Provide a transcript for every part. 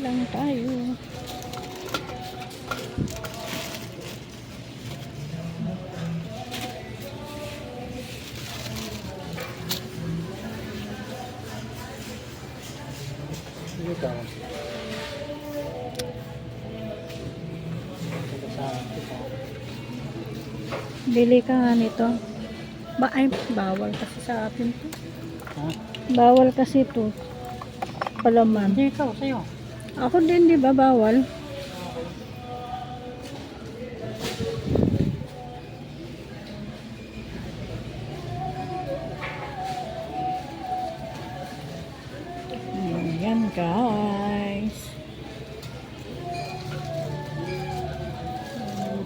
lang tayo. Dito. Bili ka nga nito. Ay, bawal kasi sa atin to. Ha? Bawal kasi to. Palaman. Hindi ikaw, sa'yo. Ako din, di ba? Bawal. Ayan, guys.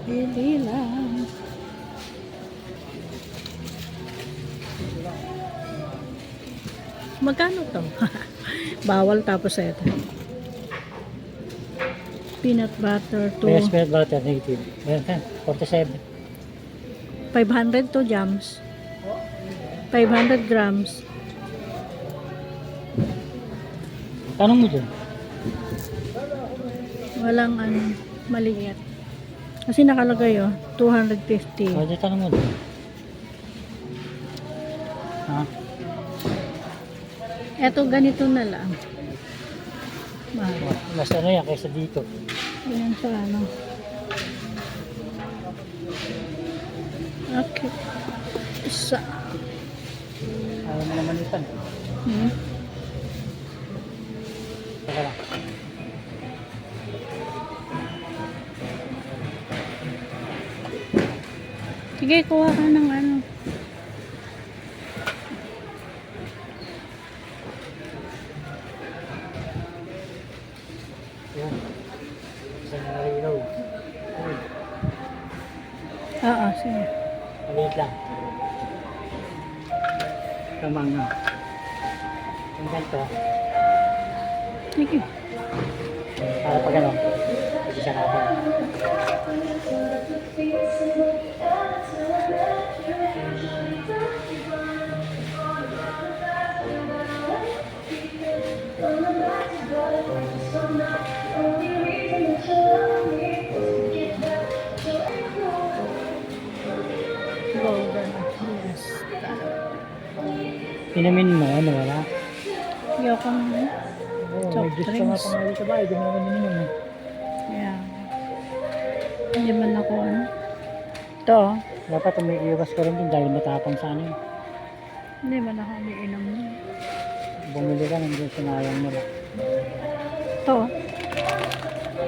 Bili lang. Magkano to? Bawal tapos ito. Peanut butter to Yes, peanut butter, negative. Meron ka, 47. 500 to jams. 500 grams. Tanong mo dun. Walang ano, maliit. Kasi nakalagay 250. Pwede tanong mo dun. Ha? Eto ganito na lang. Mahal. Mas ano yan kaysa dito. Yan sa ano. Okay. Isa. Ayaw mo naman ipan. Teka lang. Sige, kuha ka ng ano. Yan. Isang narinaw. Oo, sige. Maliit lang. Kamang na. Yung ganito. Sige. Para pag ano. Pwede siya natin. Golden. Yes. Inamin mo, ano wala? Ayoko na. Oo, Soft may gusto nga drinks. pangali sa bahay. Di mo naman yun yun. Yeah. Hindi man ako ano. Ito. Dapat umiiwas ka rin din dahil matapang sa ano yun. Hindi man ako umiinom nun. Bumili ka nandun sinayang mo lang. Ito.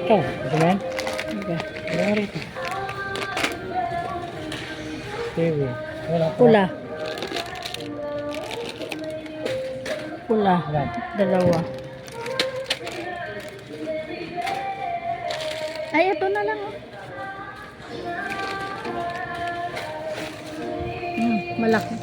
Ikaw, gusto mo yan? Okay. Wala nga rito. Kiwi. Wala pa. Pula. Pula. Ilan? Dalawa. Ay, ito na lang. Malaki.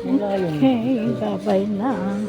Wala yun. Okay, babay na.